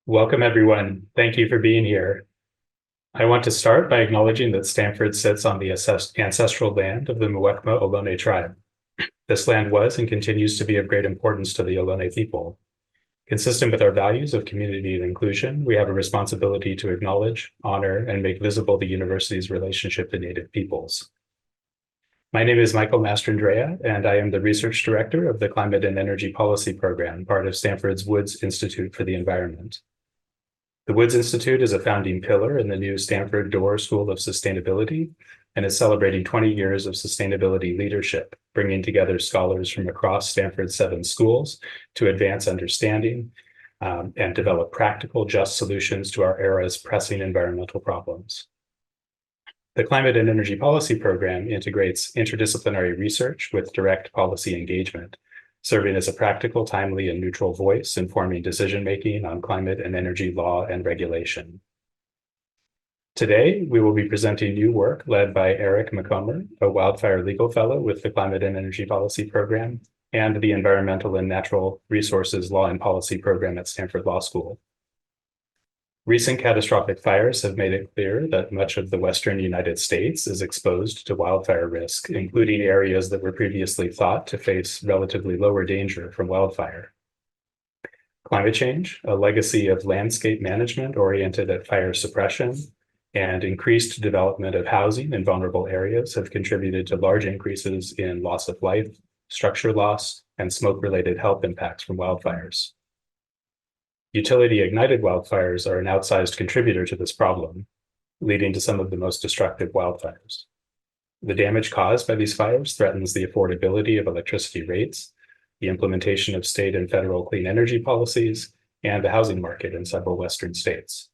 Welcome, everyone. Thank you for being here. I want to start by acknowledging that Stanford sits on the ancestral land of the Muwekma Ohlone tribe. This land was and continues to be of great importance to the Ohlone people. Consistent with our values of community and inclusion, we have a responsibility to acknowledge, honor, and make visible the university's relationship to Native peoples. My name is Michael Mastrandrea, and I am the research director of the Climate and Energy Policy Program, part of Stanford's Woods Institute for the Environment. The Woods Institute is a founding pillar in the new Stanford Doerr School of Sustainability and is celebrating 20 years of sustainability leadership, bringing together scholars from across Stanford's 7 schools to advance understanding and develop practical, just solutions to our era's pressing environmental problems. The Climate and Energy Policy Program integrates interdisciplinary research with direct policy engagement, serving as a practical, timely, and neutral voice informing decision-making on climate and energy law and regulation. Today, we will be presenting new work led by Eric Macomber, a wildfire legal fellow with the Climate and Energy Policy Program and the Environmental and Natural Resources Law and Policy Program at Stanford Law School. Recent catastrophic fires have made it clear that much of the Western United States is exposed to wildfire risk, including areas that were previously thought to face relatively lower danger from wildfire. Climate change, a legacy of landscape management oriented at fire suppression, and increased development of housing in vulnerable areas have contributed to large increases in loss of life, structure loss, and smoke-related health impacts from wildfires. Utility-ignited wildfires are an outsized contributor to this problem, leading to some of the most destructive wildfires. The damage caused by these fires threatens the affordability of electricity rates, the implementation of state and federal clean energy policies, and the housing market in several Western states.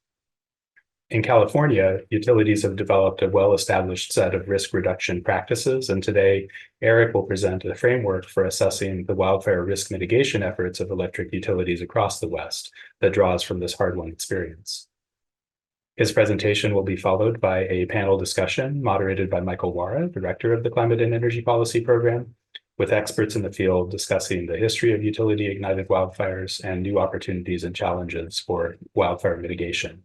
In California, utilities have developed a well-established set of risk reduction practices, and today, Eric will present a framework for assessing the wildfire risk mitigation efforts of electric utilities across the West that draws from this hard-won experience. His presentation will be followed by a panel discussion moderated by Michael Wara, director of the Climate and Energy Policy Program, with experts in the field discussing the history of utility-ignited wildfires and new opportunities and challenges for wildfire mitigation.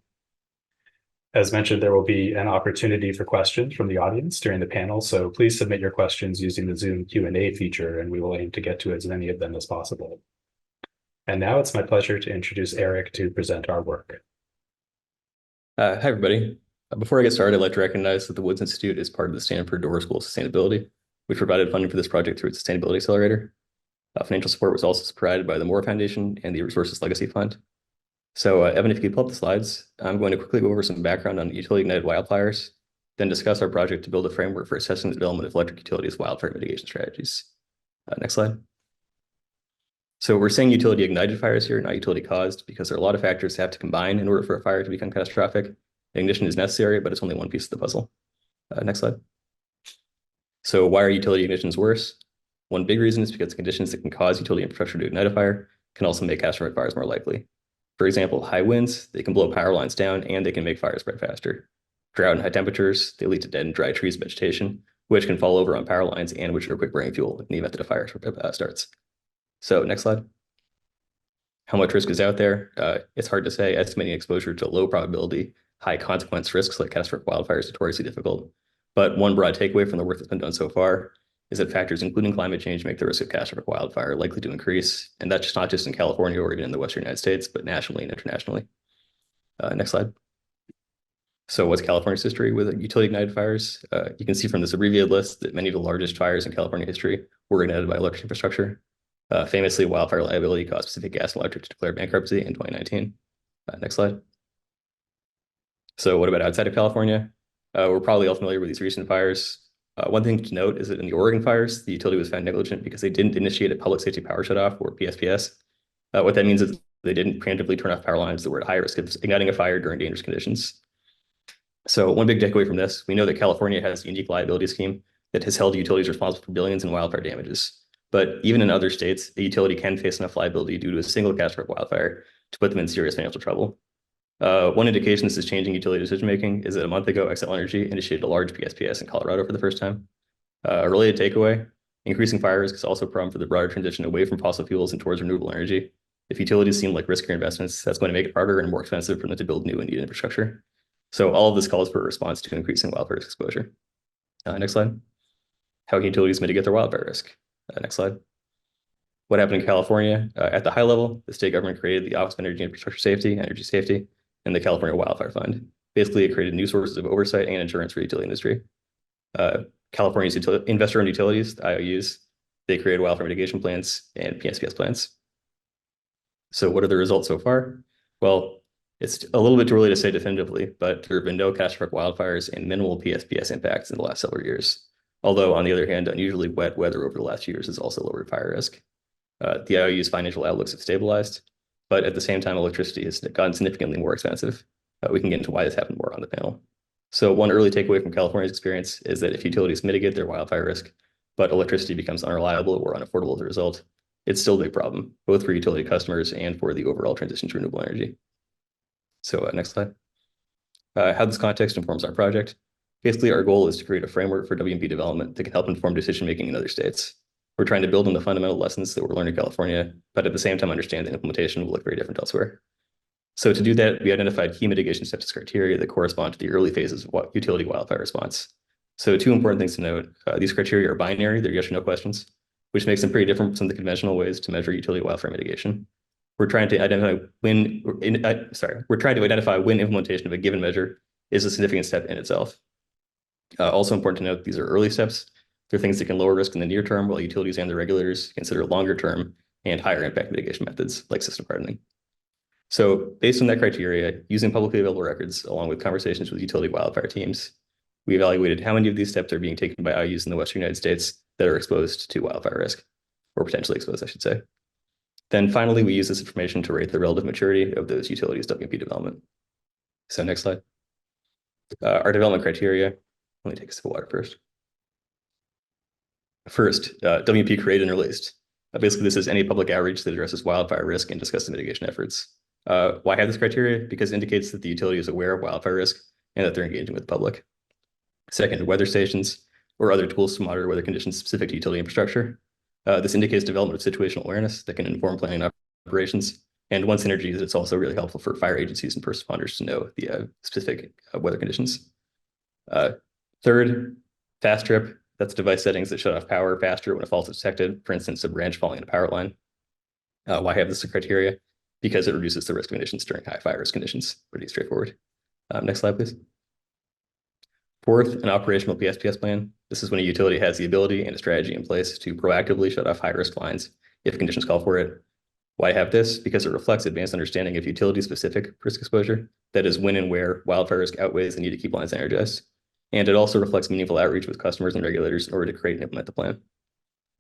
As mentioned, there will be an opportunity for questions from the audience during the panel, so please submit your questions using the Zoom Q&A feature, and we will aim to get to as many of them as possible. And now it's my pleasure to introduce Eric to present our work. Hi, everybody. Before I get started, I'd like to recognize that the Woods Institute is part of the Stanford Doerr School of Sustainability, which provided funding for this project through its Sustainability Accelerator. Financial support was also provided by the Moore Foundation and the Resources Legacy Fund. So Evan, if you could pull up the slides, I'm going to quickly go over some background on utility-ignited wildfires, then discuss our project to build a framework for assessing the development of electric utilities' wildfire mitigation strategies. Next slide. So we're saying utility-ignited fires here, not utility-caused, because there are a lot of factors that have to combine in order for a fire to become catastrophic. Ignition is necessary, but it's only one piece of the puzzle. Next slide. So why are utility ignitions worse? One big reason is because conditions that can cause utility infrastructure to ignite a fire can also make catastrophic fires more likely. For example, high winds, they can blow power lines down and they can make fires spread faster. Drought and high temperatures, they lead to dead and dry trees and vegetation, which can fall over on power lines and which are quick burning fuel in the event that a fire starts. So next slide. How much risk is out there? It's hard to say. Estimating exposure to low probability, high consequence risks like catastrophic wildfires is notoriously difficult. But one broad takeaway from the work that's been done so far is that factors including climate change make the risk of catastrophic wildfire likely to increase. And that's not just in California or even in the Western United States, but nationally and internationally. Next slide. So what's California's history with utility-ignited fires? You can see from this abbreviated list that many of the largest fires in California history were ignited by electric infrastructure. Famously, wildfire liability caused Pacific Gas and Electric to declare bankruptcy in 2019. Next slide. So what about outside of California? We're probably all familiar with these recent fires. One thing to note is that in the Oregon fires, the utility was found negligent because they didn't initiate a public safety power shutoff, or PSPS. What that means is they didn't preemptively turn off power lines that were at high risk of igniting a fire during dangerous conditions. So one big takeaway from this, we know that California has a unique liability scheme that has held utilities responsible for billions in wildfire damages. But even in other states, a utility can face enough liability due to a single catastrophic wildfire to put them in serious financial trouble. One indication this is changing utility decision-making is that a month ago, Xcel Energy initiated a large PSPS in Colorado for the first time. A related takeaway, increasing fire risk is also a problem for the broader transition away from fossil fuels and towards renewable energy. If utilities seem like riskier investments, that's going to make it harder and more expensive for them to build new and needed infrastructure. So all of this calls for a response to increasing wildfire risk exposure. Next slide. How can utilities mitigate their wildfire risk? Next slide. What happened in California? At the high level, the state government created the Office of Infrastructure Safety, Energy Safety, and the California Wildfire Fund. Basically, it created new sources of oversight and insurance for the utility industry. California's investor-owned utilities, the IOUs, they created wildfire mitigation plans and PSPS plans. So what are the results so far? Well, it's a little bit too early to say definitively, but there have been no catastrophic wildfires and minimal PSPS impacts in the last several years. Although, on the other hand, unusually wet weather over the last few years has also lowered fire risk. The IOU's financial outlooks have stabilized, but at the same time, electricity has gotten significantly more expensive. We can get into why this happened more on the panel. So one early takeaway from California's experience is that if utilities mitigate their wildfire risk, but electricity becomes unreliable or unaffordable as a result, it's still a big problem, both for utility customers and for the overall transition to renewable energy. So next slide. How this context informs our project. Basically, our goal is to create a framework for WMP development that can help inform decision-making in other states. We're trying to build on the fundamental lessons that we're learning in California, but at the same time understand that implementation will look very different elsewhere. So to do that, we identified key mitigation steps as criteria that correspond to the early phases of utility wildfire response. So two important things to note. These criteria are binary, they're yes or no questions, which makes them pretty different from some of the conventional ways to measure utility wildfire mitigation. We're trying to identify when implementation of a given measure is a significant step in itself. Also important to note, these are early steps. They're things that can lower risk in the near term, while utilities and the regulators consider longer term and higher impact mitigation methods like system hardening. So based on that criteria, using publicly available records, along with conversations with utility wildfire teams, we evaluated how many of these steps are being taken by IOUs in the Western United States that are exposed to wildfire risk, or potentially exposed, I should say. Then finally, we use this information to rate the relative maturity of those utilities' WMP development. So next slide. Our development criteria. Let me take a sip of water first. First, WMP created and released. Basically, this is any public outreach that addresses wildfire risk and discusses mitigation efforts. Why have this criteria? Because it indicates that the utility is aware of wildfire risk and that they're engaging with the public. Second, weather stations or other tools to monitor weather conditions specific to utility infrastructure. This indicates development of situational awareness that can inform planning and operations. And one synergy is that it's also really helpful for fire agencies and first responders to know the specific weather conditions. Third, fast trip. That's device settings that shut off power faster when a fault is detected, for instance, a branch falling in a power line. Why have this as a criteria? Because it reduces the risk of emissions during high fire risk conditions. Pretty straightforward. Next slide, please. Fourth, an operational PSPS plan. This is when a utility has the ability and a strategy in place to proactively shut off high-risk lines if conditions call for it. Why have this? Because it reflects advanced understanding of utility-specific risk exposure, that is when and where wildfire risk outweighs the need to keep lines energized. And it also reflects meaningful outreach with customers and regulators in order to create and implement the plan.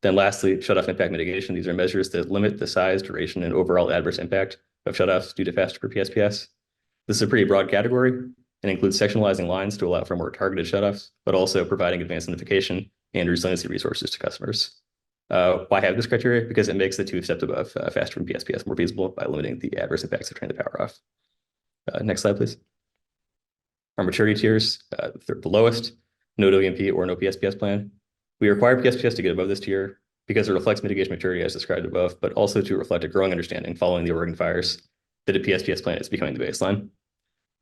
Then lastly, shutoff impact mitigation. These are measures that limit the size, duration, and overall adverse impact of shutoffs due to fast trip PSPS. This is a pretty broad category and includes sectionalizing lines to allow for more targeted shutoffs, but also providing advanced notification and resiliency resources to customers. Why have this criteria? Because it makes the two steps above fast trip PSPS more feasible by limiting the adverse impacts of turning the power off. Next slide, please. Our maturity tiers, the lowest, no WMP or no PSPS plan. We require PSPS to get above this tier because it reflects mitigation maturity as described above, but also to reflect a growing understanding following the Oregon fires that a PSPS plan is becoming the baseline.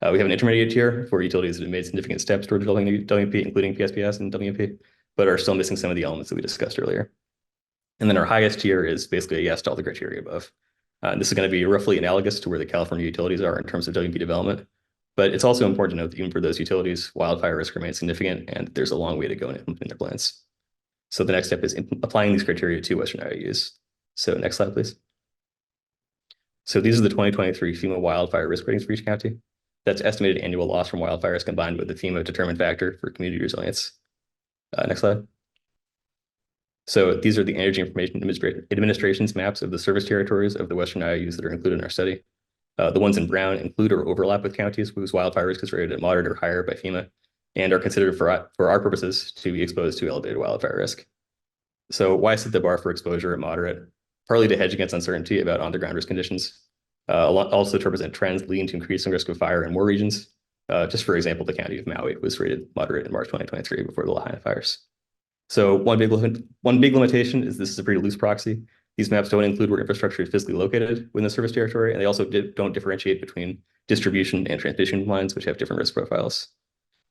We have an intermediate tier for utilities that have made significant steps toward developing WMP, including PSPS and WMP, but are still missing some of the elements that we discussed earlier. And then our highest tier is basically a yes to all the criteria above. This is going to be roughly analogous to where the California utilities are in terms of WMP development. But it's also important to note that even for those utilities, wildfire risk remains significant, and there's a long way to go in implementing their plans. So the next step is applying these criteria to Western IOUs. So next slide, please. So these are the 2023 FEMA wildfire risk ratings for each county. That's estimated annual loss from wildfires combined with the FEMA determined factor for community resilience. Next slide. So these are the Energy Information Administration's maps of the service territories of the Western IOUs that are included in our study. The ones in brown include or overlap with counties whose wildfire risk is rated at moderate or higher by FEMA and are considered for our purposes to be exposed to elevated wildfire risk. So why set the bar for exposure at moderate? Partly to hedge against uncertainty about on-the-ground risk conditions. Also to represent trends leading to increasing risk of fire in more regions. Just for example, the county of Maui was rated moderate in March 2023 before the Lahaina fires. So one big limitation is this is a pretty loose proxy. These maps don't include where infrastructure is physically located within the service territory, and they also don't differentiate between distribution and transmission lines, which have different risk profiles.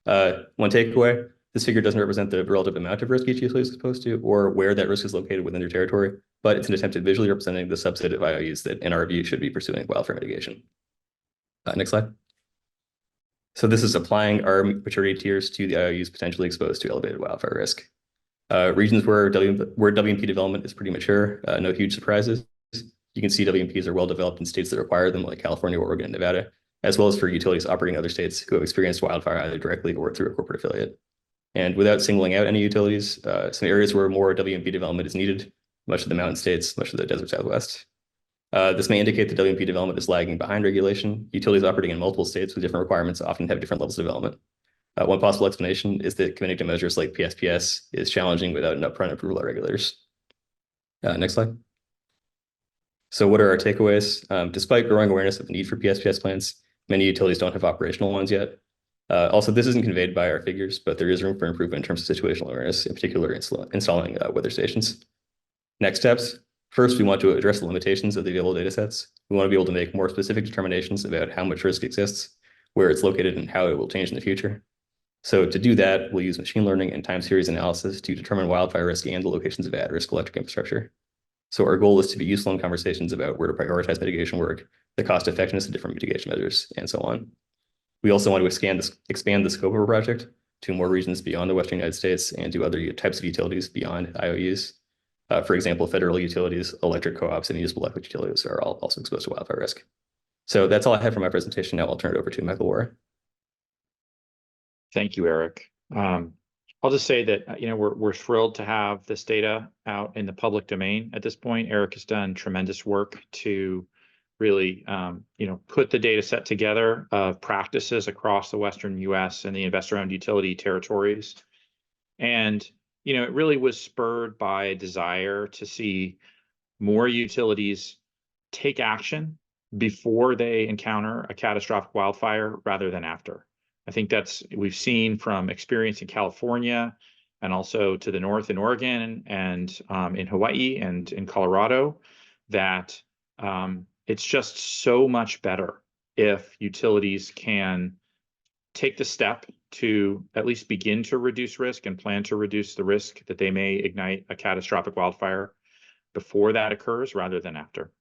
One takeaway, this figure doesn't represent the relative amount of risk each utility is exposed to or where that risk is located within their territory, but it's an attempt at visually representing the subset of IOUs that, in our view, should be pursuing wildfire mitigation. Next slide. So this is applying our maturity tiers to the IOUs potentially exposed to elevated wildfire risk. Regions where WMP development is pretty mature, no huge surprises. You can see WMPs are well developed in states that require them, like California, Oregon, and Nevada, as well as for utilities operating in other states who have experienced wildfire either directly or through a corporate affiliate. And without singling out any utilities, some areas where more WMP development is needed, much of the mountain states, much of the desert Southwest. This may indicate that WMP development is lagging behind regulation. Utilities operating in multiple states with different requirements often have different levels of development. One possible explanation is that committing to measures like PSPS is challenging without an upfront approval by regulators. Next slide. So what are our takeaways? Despite growing awareness of the need for PSPS plans, many utilities don't have operational ones yet. Also, this isn't conveyed by our figures, but there is room for improvement in terms of situational awareness, in particular installing weather stations. Next steps. First, we want to address the limitations of the available data sets. We want to be able to make more specific determinations about how much risk exists, where it's located, and how it will change in the future. So to do that, we'll use machine learning and time series analysis to determine wildfire risk and the locations of at-risk electric infrastructure. So our goal is to be useful in conversations about where to prioritize mitigation work, the cost effectiveness of different mitigation measures, and so on. We also want to expand the scope of our project to more regions beyond the Western United States and to other types of utilities beyond IOUs. For example, federal utilities, electric co-ops, and municipal electric utilities are all also exposed to wildfire risk. So that's all I have for my presentation. Now I'll turn it over to Michael Wara. Thank you, Eric. I'll just say that we're thrilled to have this data out in the public domain at this point. Eric has done tremendous work to really put the data set together of practices across the Western U.S. and the investor-owned utility territories. And it really was spurred by a desire to see more utilities take action before they encounter a catastrophic wildfire rather than after. I think we've seen from experience in California and also to the north in Oregon and in Hawaii and in Colorado that it's just so much better if utilities can take the step to at least begin to reduce risk and plan to reduce the risk that they may ignite a catastrophic wildfire before that occurs rather than after.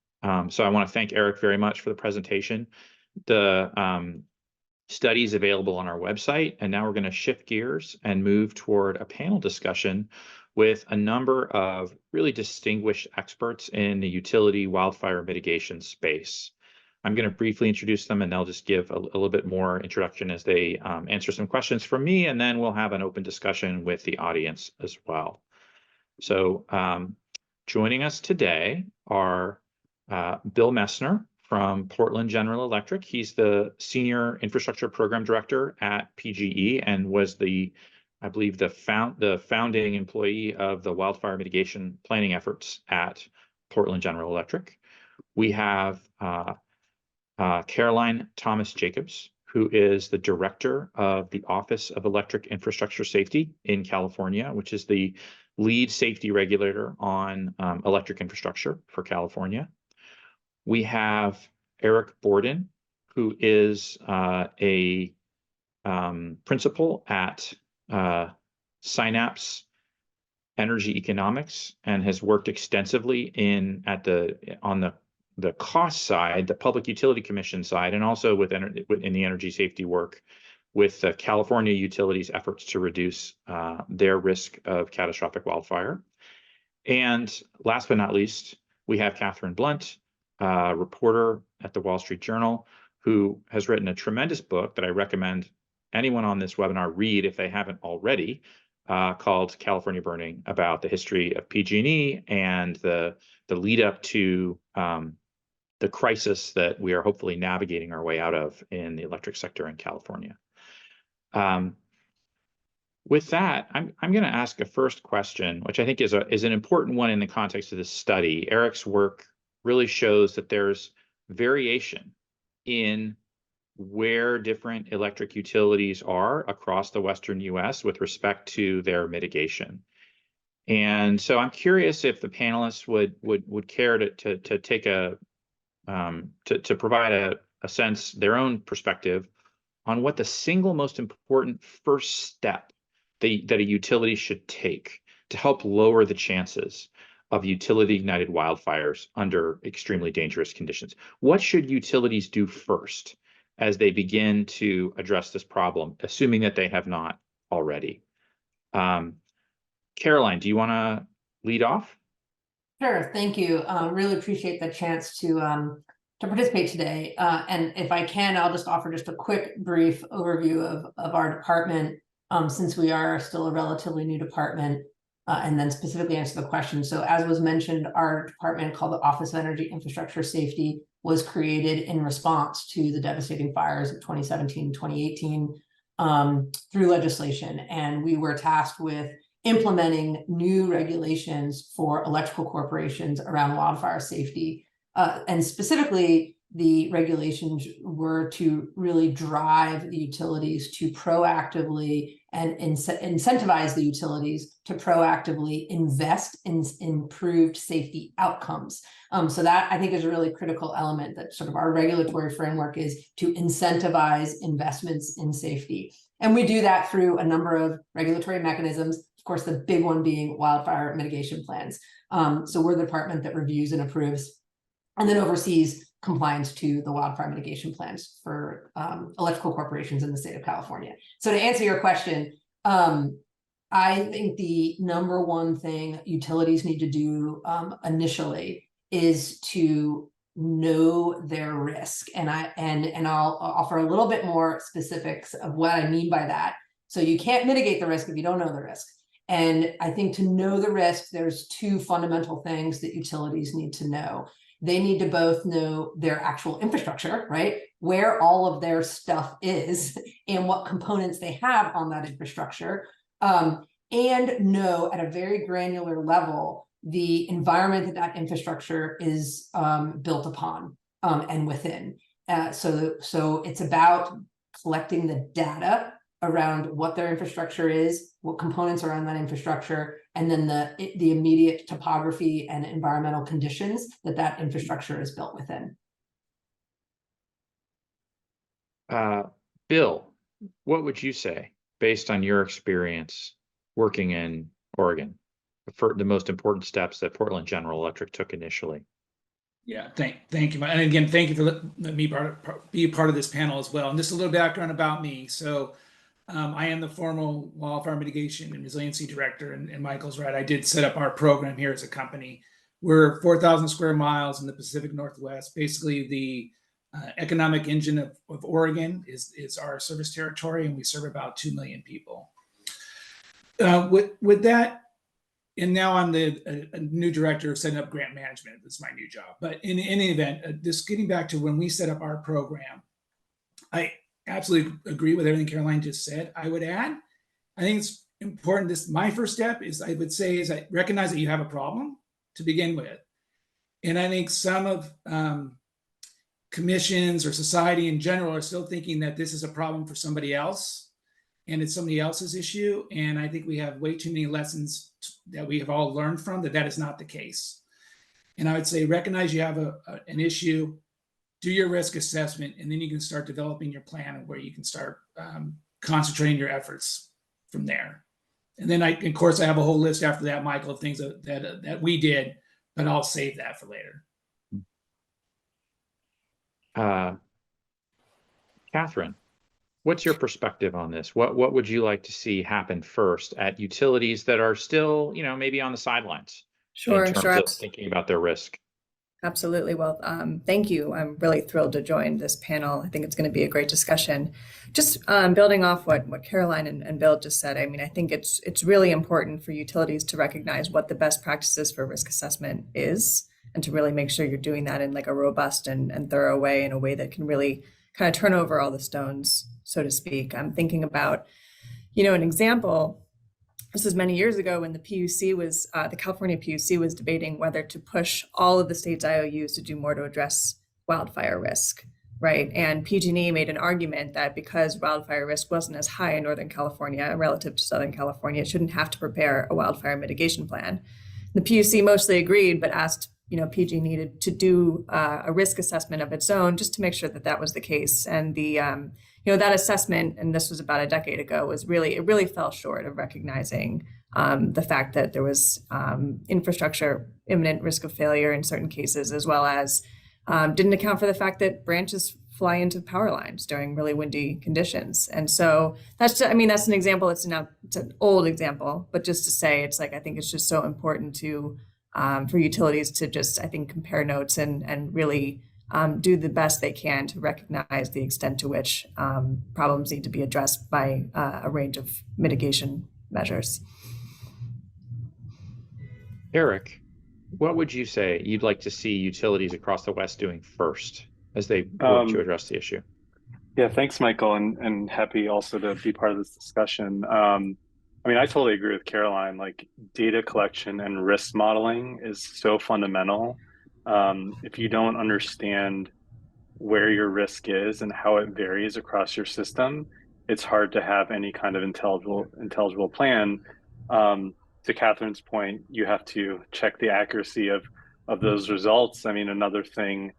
So I want to thank Eric very much for the presentation. The study is available on our website, and now we're going to shift gears and move toward a panel discussion with a number of really distinguished experts in the utility wildfire mitigation space. I'm going to briefly introduce them, and they'll just give a little bit more introduction as they answer some questions from me, and then we'll have an open discussion with the audience as well. So joining us today are Bill Messner from Portland General Electric. He's the Senior Infrastructure Program Director at PGE and was I believe, the founding employee of the wildfire mitigation planning efforts at Portland General Electric. We have Caroline Thomas Jacobs, who is the Director of the Office of Electric Infrastructure Safety in California, which is the lead safety regulator on electric infrastructure for California. We have Eric Borden, who is a principal at Synapse Energy Economics and has worked extensively on the cost side, the Public Utility Commission side, and also in the energy safety work with the California utilities' efforts to reduce their risk of catastrophic wildfire. And last but not least, we have Catherine Blunt, reporter at the Wall Street Journal, who has written a tremendous book that I recommend anyone on this webinar read if they haven't already, called California Burning, about the history of PG&E and the lead up to the crisis that we are hopefully navigating our way out of in the electric sector in California. With that, I'm going to ask a first question, which I think is an important one in the context of this study. Eric's work really shows that there's variation in where different electric utilities are across the Western U.S. with respect to their mitigation. And so I'm curious if the panelists would care to take to provide a sense, their own perspective on what the single most important first step that a utility should take to help lower the chances of utility-ignited wildfires under extremely dangerous conditions. What should utilities do first as they begin to address this problem, assuming that they have not already? Caroline, do you want to lead off? Sure, thank you. Really appreciate the chance to participate today. And if I can, I'll just offer just a quick brief overview of our department, since we are still a relatively new department, and then specifically answer the question. So as was mentioned, our department, called the Office of Energy Infrastructure Safety, was created in response to the devastating fires of 2017, 2018, through legislation. And we were tasked with implementing new regulations for electrical corporations around wildfire safety. And specifically, the regulations were to really drive the utilities to proactively and incentivize the utilities to proactively invest in improved safety outcomes. So that, I think, is a really critical element, that sort of our regulatory framework is to incentivize investments in safety. And we do that through a number of regulatory mechanisms, of course, the big one being wildfire mitigation plans. So we're the department that reviews and approves and then oversees compliance to the wildfire mitigation plans for electrical corporations in the state of California. So to answer your question, I think the number one thing utilities need to do initially is to know their risk. And I'll offer a little bit more specifics of what I mean by that. So you can't mitigate the risk if you don't know the risk. And I think to know the risk, there's two fundamental things that utilities need to know. They need to both know their actual infrastructure, right? Where all of their stuff is and what components they have on that infrastructure, and know at a very granular level the environment that infrastructure is built upon and within. So it's about collecting the data around what their infrastructure is, what components are on that infrastructure, and then the immediate topography and environmental conditions that infrastructure is built within. Bill, what would you say, based on your experience working in Oregon, for the most important steps that Portland General Electric took initially? Yeah, thank you. And again, thank you for letting me be a part of this panel as well. And just a little background about me. So I am the formal wildfire mitigation and resiliency director, and Michael's right. I did set up our program here as a company. We're 4,000 square miles in the Pacific Northwest. Basically, the economic engine of Oregon is our service territory, and we serve about 2 million people. With that, and now I'm a new director of setting up grant management. That's my new job. But in any event, just getting back to when we set up our program, I absolutely agree with everything Caroline just said. I would add, I think it's important. My first step is, I would say, is I recognize that you have a problem to begin with. And I think some of commissions or society in general are still thinking that this is a problem for somebody else and it's somebody else's issue. And I think we have way too many lessons that we have all learned from that is not the case. And I would say, recognize you have an issue, do your risk assessment, and then you can start developing your plan of where you can start concentrating your efforts from there. And then of course, I have a whole list after that, Michael, of things that we did, but I'll save that for later. Catherine, what's your perspective on this? What would you like to see happen first at utilities that are still, maybe on the sidelines? Sure, in terms of thinking about their risk? Absolutely. Well, thank you. I'm really thrilled to join this panel. I think it's going to be a great discussion. Just building off what Caroline and Bill just said, I mean, I think it's really important for utilities to recognize what the best practices for risk assessment is, and to really make sure you're doing that in like a robust and thorough way, in a way that can really kind of turn over all the stones, so to speak. I'm thinking about, an example. This was many years ago when the PUC was, the California PUC was debating whether to push all of the state's IOUs to do more to address wildfire risk. right? And PG&E made an argument that because wildfire risk wasn't as high in Northern California relative to Southern California, it shouldn't have to prepare a wildfire mitigation plan. The PUC mostly agreed, but asked PG needed to do a risk assessment of its own just to make sure that that was the case. And the that assessment, and this was about a decade ago, it really fell short of recognizing the fact that there was infrastructure, imminent risk of failure in certain cases, as well as didn't account for the fact that branches fly into power lines during really windy conditions. And so that's an example. It's an old example, but just to say, it's like, I think it's just so important to for utilities to just, I think, compare notes and really do the best they can to recognize the extent to which problems need to be addressed by a range of mitigation measures. Eric, what would you say you'd like to see utilities across the West doing first as they work to address the issue? Yeah, thanks, Michael, and happy also to be part of this discussion. I totally agree with Caroline. Like, data collection and risk modeling is so fundamental. If you don't understand where your risk is and how it varies across your system, it's hard to have any kind of intelligible plan. To Catherine's point, you have to check the accuracy of those results. Another thing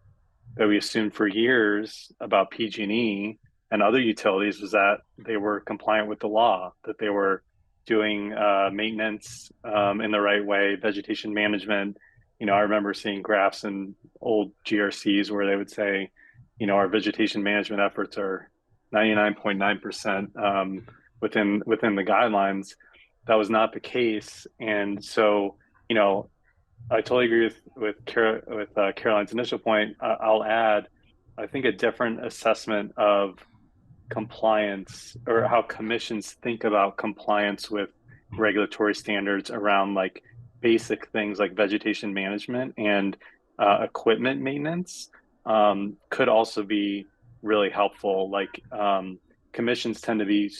that we assumed for years about PG&E and other utilities was that they were compliant with the law, that they were doing maintenance in the right way, vegetation management. I remember seeing graphs in old GRCs where they would say, our vegetation management efforts are 99.9% within the guidelines. That was not the case. And so, I totally agree with Caroline's initial point. I'll add, I think a different assessment of compliance, or how commissions think about compliance with regulatory standards around like basic things like vegetation management and equipment maintenance, could also be really helpful. Like, commissions tend to be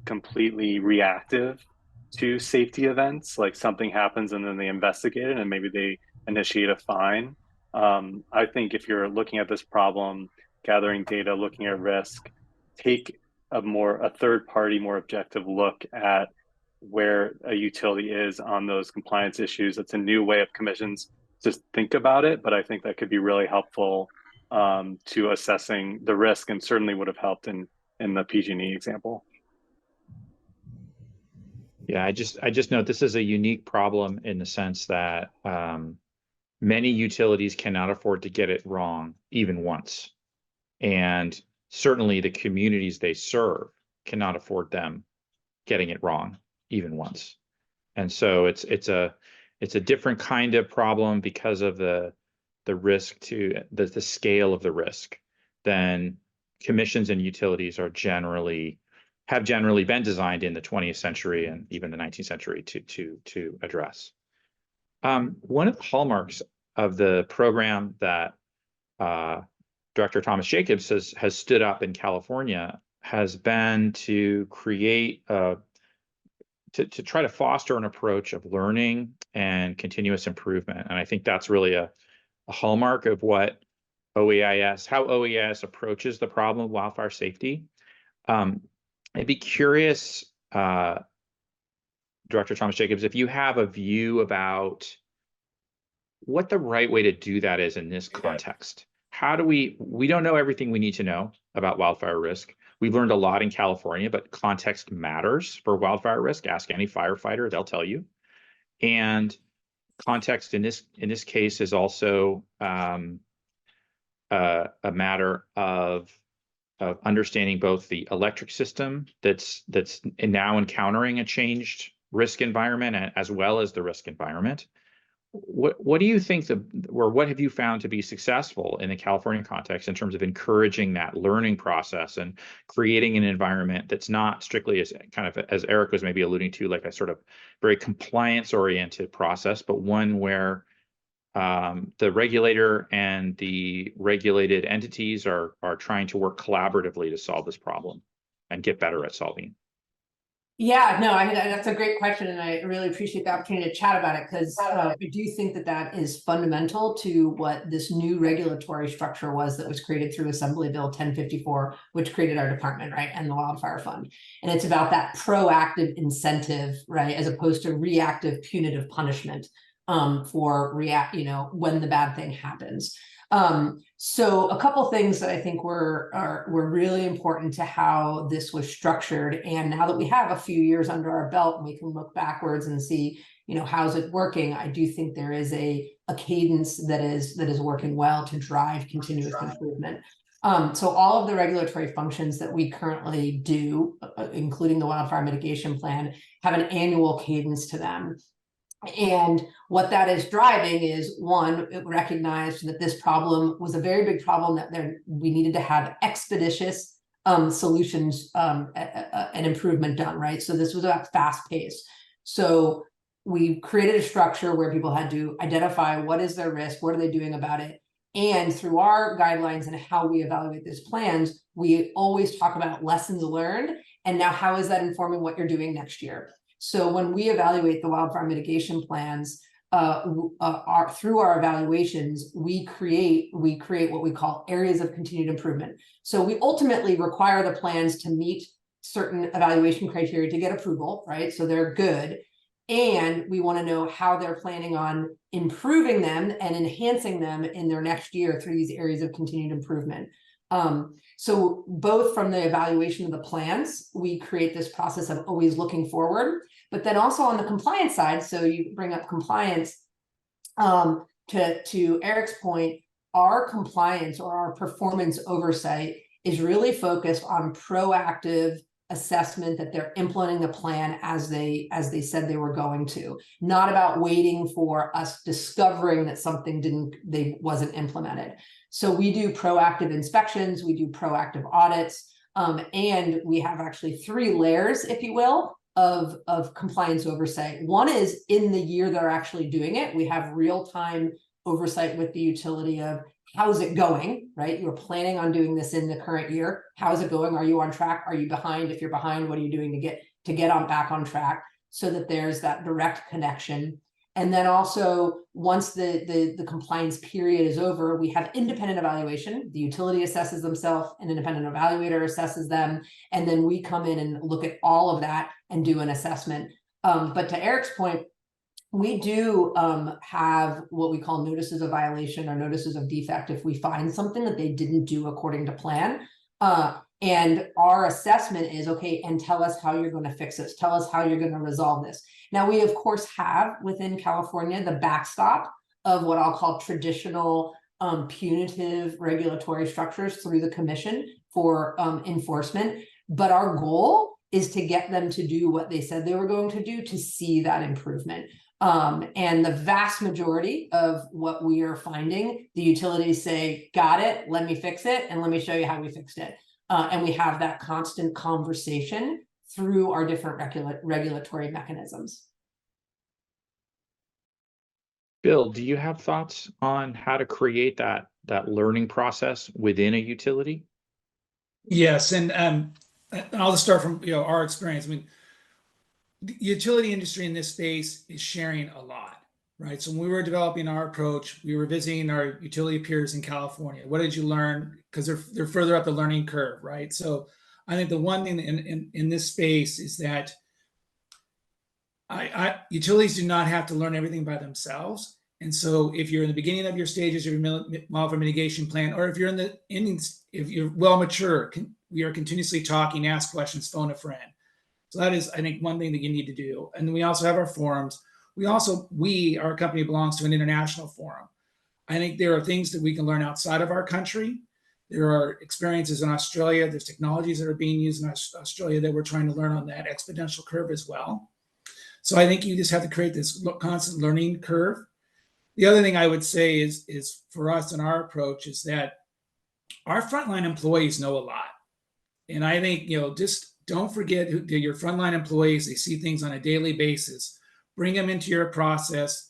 completely reactive to safety events, like something happens and then they investigate it and maybe they initiate a fine. I think if you're looking at this problem, gathering data, looking at risk, take a third party, more objective look at where a utility is on those compliance issues. It's a new way of commissions to think about it, but I think that could be really helpful to assessing the risk, and certainly would have helped in the PG&E example. Yeah, I just note this is a unique problem in the sense that many utilities cannot afford to get it wrong even once. And certainly the communities they serve cannot afford them getting it wrong even once. And so it's a different kind of problem because of the risk to the scale of the risk than commissions and utilities have generally been designed in the 20th century and even the 19th century to address. One of the hallmarks of the program that Director Thomas Jacobs has stood up in California has been to create to try to foster an approach of learning and continuous improvement. And I think that's really a hallmark of how OEIS approaches the problem of wildfire safety. I'd be curious, Director Thomas Jacobs, if you have a view about what the right way to do that is in this context. How do we don't know everything we need to know about wildfire risk. We've learned a lot in California, but context matters for wildfire risk. Ask any firefighter, they'll tell you. And context in this case is also a matter of understanding both the electric system that's now encountering a changed risk environment, as well as the risk environment. What do you think what have you found to be successful in the California context in terms of encouraging that learning process and creating an environment that's not strictly as Eric was maybe alluding to, like a sort of very compliance oriented process, but one where the regulator and the regulated entities are trying to work collaboratively to solve this problem and get better at solving? Yeah, no, that's a great question, and I really appreciate the opportunity to chat about it, because I do think that that is fundamental to what this new regulatory structure was that was created through Assembly Bill 1054, which created our department, right, and the Wildfire Fund. And it's about that proactive incentive, right, as opposed to reactive punitive punishment for when the bad thing happens. So a couple things that I think were really important to how this was structured. And now that we have a few years under our belt and we can look backwards and see, how's it working, I do think there is a cadence that is working well to drive continuous improvement. So all of the regulatory functions that we currently do, including the wildfire mitigation plan, have an annual cadence to them. And what that is driving is, one, it recognized that this problem was a very big problem, that we needed to have expeditious solutions and improvement done, right? So this was about fast pace. So we created a structure where people had to identify what is their risk, what are they doing about it. And through our guidelines and how we evaluate these plans, we always talk about lessons learned. And now how is that informing what you're doing next year? So when we evaluate the wildfire mitigation plans, through our evaluations, we create what we call areas of continued improvement. So we ultimately require the plans to meet certain evaluation criteria to get approval, right? So they're good. And we want to know how they're planning on improving them and enhancing them in their next year through these areas of continued improvement. So both from the evaluation of the plans, we create this process of always looking forward, but then also on the compliance side. So you bring up compliance, to Eric's point, our compliance or our performance oversight is really focused on proactive assessment that they're implementing the plan as they said they were going to, not about waiting for us discovering that something wasn't implemented. So we do proactive inspections, we do proactive audits, and we have actually 3 layers, if you will, of compliance oversight. One is in the year they're actually doing it. We have real-time oversight with the utility of how's it going, right? You're planning on doing this in the current year. How's it going? Are you on track? Are you behind? If you're behind, what are you doing to get back on track, so that there's that direct connection. And then also, once the compliance period is over, we have independent evaluation. The utility assesses themselves, an independent evaluator assesses them, and then we come in and look at all of that and do an assessment. But to Eric's point, we do have what we call notices of violation or notices of defect if we find something that they didn't do according to plan. And our assessment is, okay, and tell us how you're going to fix this. Tell us how you're going to resolve this. Now, we, of course, have within California the backstop of what I'll call traditional punitive regulatory structures through the commission for enforcement. But our goal is to get them to do what they said they were going to do to see that improvement. And the vast majority of what we are finding, the utilities say, got it, let me fix it, and let me show you how we fixed it. And we have that constant conversation through our different regulatory mechanisms. Bill, do you have thoughts on how to create that learning process within a utility? Yes, and I'll just start from our experience. I mean, the utility industry in this space is sharing a lot, right? So when we were developing our approach, we were visiting our utility peers in California. What did you learn? Because they're further up the learning curve, right? So I think the one thing in this space is that utilities do not have to learn everything by themselves. And so if you're in the beginning of your stages of your wildfire mitigation plan, or if you're in the innings, if you're well mature, we are continuously talking, ask questions, phone a friend. So that is, I think, one thing that you need to do. And then we also have our forums. Our company belongs to an international forum. I think there are things that we can learn outside of our country. There are experiences in Australia. There's technologies that are being used in Australia that we're trying to learn on that exponential curve as well. So I think you just have to create this constant learning curve. The other thing I would say is for us and our approach is that our frontline employees know a lot. And I think, just don't forget your frontline employees. They see things on a daily basis. Bring them into your process,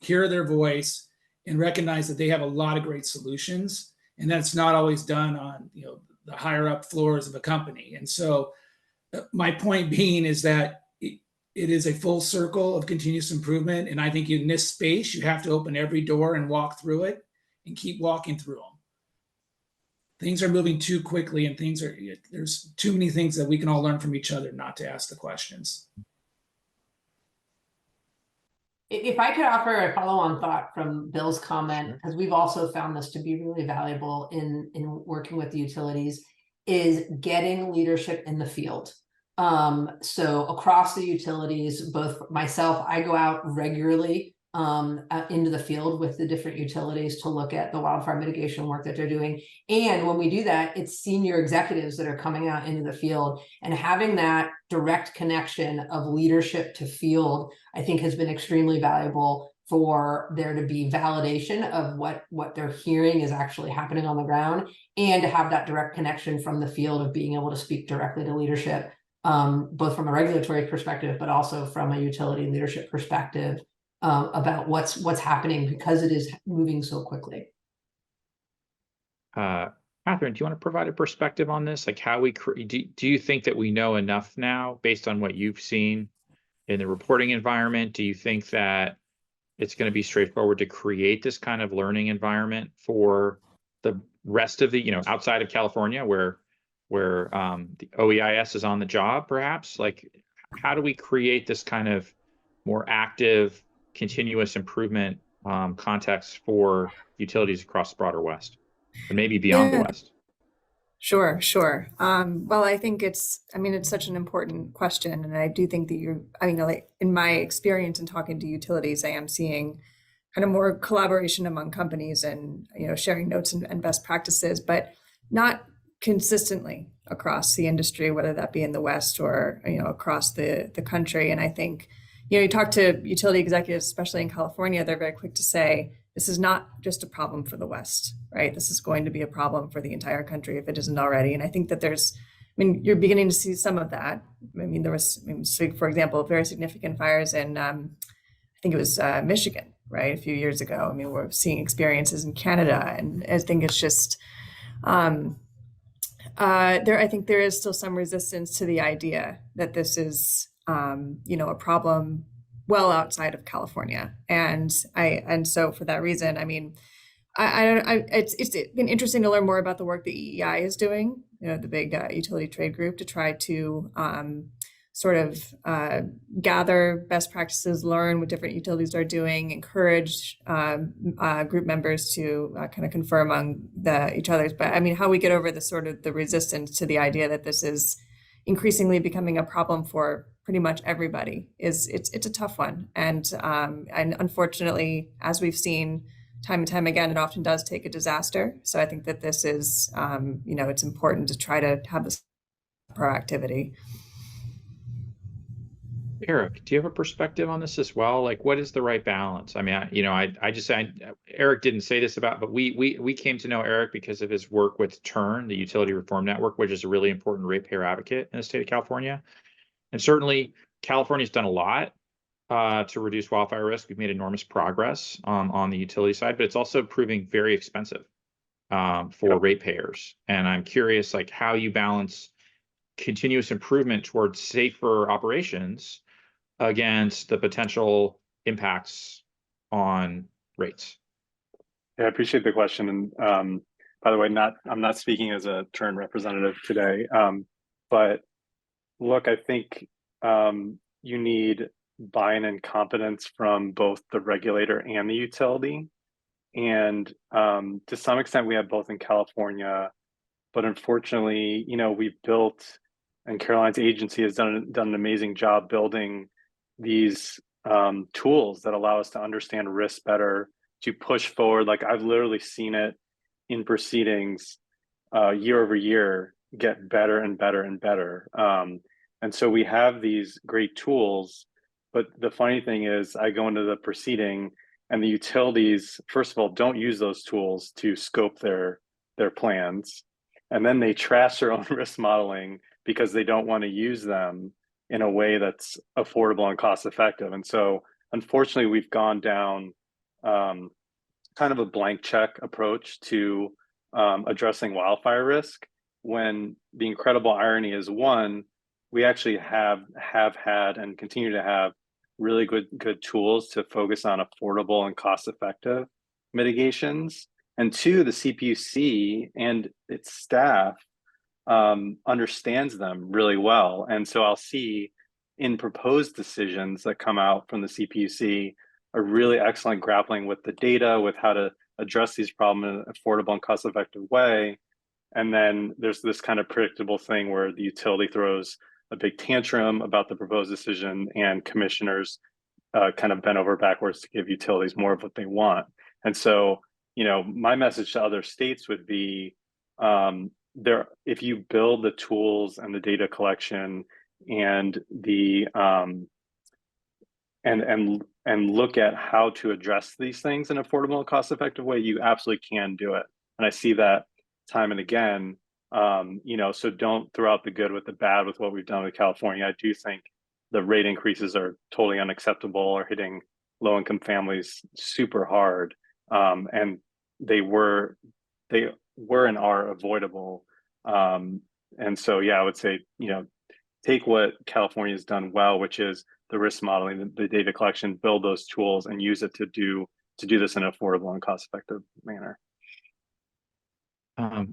hear their voice, and recognize that they have a lot of great solutions. And that's not always done on the higher up floors of a company. And so My point being is that it is a full circle of continuous improvement. And I think in this space, you have to open every door and walk through it and keep walking through them. Things are moving too quickly, and there's too many things that we can all learn from each other not to ask the questions. If I could offer a follow-on thought from Bill's comment, Sure. because we've also found this to be really valuable in working with the utilities, is getting leadership in the field. So across the utilities, both myself, I go out regularly into the field with the different utilities to look at the wildfire mitigation work that they're doing. And when we do that, it's senior executives that are coming out into the field, and having that direct connection of leadership to field, I think, has been extremely valuable for there to be validation of what they're hearing is actually happening on the ground, and to have that direct connection from the field of being able to speak directly to leadership, both from a regulatory perspective, but also from a utility leadership perspective, about what's happening, because it is moving so quickly. Catherine, do you want to provide a perspective on this? Like how do you think that we know enough now based on what you've seen in the reporting environment? Do you think that it's going to be straightforward to create this kind of learning environment for the rest of the, outside of California, where the OEIS is on the job, perhaps? Like, how do we create this kind of more active, continuous improvement context for utilities across the broader West, and maybe beyond the West? Sure. Well, I think it's such an important question. And I do think that like in my experience in talking to utilities, I am seeing kind of more collaboration among companies and, sharing notes and best practices, but not consistently across the industry, whether that be in the West or, across the country. And I think, you talk to utility executives, especially in California, they're very quick to say, this is not just a problem for the West, right? This is going to be a problem for the entire country if it isn't already. And I think that you're beginning to see some of that. There was, for example, very significant fires in, I think it was Michigan, right? A few years ago. We're seeing experiences in Canada. And I think it's just, I think there is still some resistance to the idea that this is, a problem well outside of California. And so for that reason, it's been interesting to learn more about the work that EEI is doing, the big utility trade group, to try to gather best practices, learn what different utilities are doing, encourage group members to kind of confer among each other's. But how we get over the resistance to the idea that this is increasingly becoming a problem for pretty much everybody it's a tough one. And unfortunately, as we've seen time and time again, it often does take a disaster. So I think that this is, it's important to try to have this proactivity. Eric, do you have a perspective on this as well? Like, what is the right balance? Eric didn't say this but we came to know Eric because of his work with TURN, the Utility Reform Network, which is a really important ratepayer advocate in the state of California. And certainly California's done a lot to reduce wildfire risk. We've made enormous progress on the utility side, but it's also proving very expensive for ratepayers. And I'm curious, like, how you balance continuous improvement towards safer operations against the potential impacts on rates. Yeah, I appreciate the question. And by the way, I'm not speaking as a TURN representative today, but look, I think you need buy-in and competence from both the regulator and the utility. And to some extent, we have both in California, but unfortunately, we've built, and Caroline's agency has done an amazing job building these tools that allow us to understand risk better, to push forward. Like, I've literally seen it in proceedings year over year get better and better and better. And so we have these great tools, but the funny thing is, I go into the proceeding and the utilities, first of all, don't use those tools to scope their plans. And then they trash their own risk modeling because they don't want to use them in a way that's affordable and cost effective. And so unfortunately, we've gone down kind of a blank check approach to addressing wildfire risk, when the incredible irony is, one, we actually have had and continue to have really good tools to focus on affordable and cost-effective mitigations. And two, the CPUC and its staff understands them really well. And so I'll see in proposed decisions that come out from the CPUC a really excellent grappling with the data, with how to address these problems in an affordable and cost-effective way. And then there's this kind of predictable thing where the utility throws a big tantrum about the proposed decision, and commissioners kind of bend over backwards to give utilities more of what they want. And so, you know, my message to other states would be, if you build the tools and the data collection and the and look at how to address these things in an affordable and cost-effective way, you absolutely can do it. And I see that time and again. You know, so don't throw out the good with the bad with what we've done with California. I do think the rate increases are totally unacceptable, or hitting low-income families super hard, and they were and are avoidable. And so, yeah, I would say, you know, take what California has done well, which is the risk modeling, the data collection, build those tools, and use it to do this in an affordable and cost-effective manner.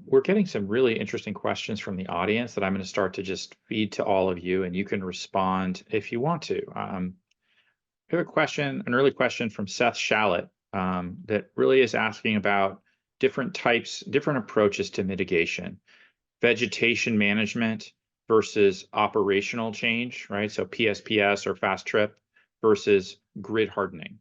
We're getting some really interesting questions from the audience that I'm going to start to just feed to all of you, and you can respond if you want to. I have a question, an early question from Seth Shallett, that really is asking about different approaches to mitigation, vegetation management versus operational change, right? So PSPS or fast trip versus grid hardening.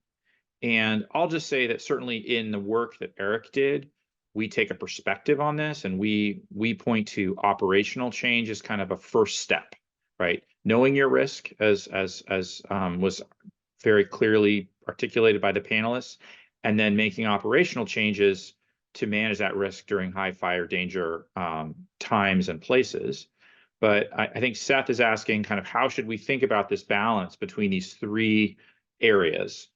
And I'll just say that certainly in the work that Eric did, we take a perspective on this, and we point to operational change as kind of a first step, right? Knowing your risk, as was very clearly articulated by the panelists, and then making operational changes to manage that risk during high fire danger times and places. But I think Seth is asking kind of how should we think about this balance between these three areas: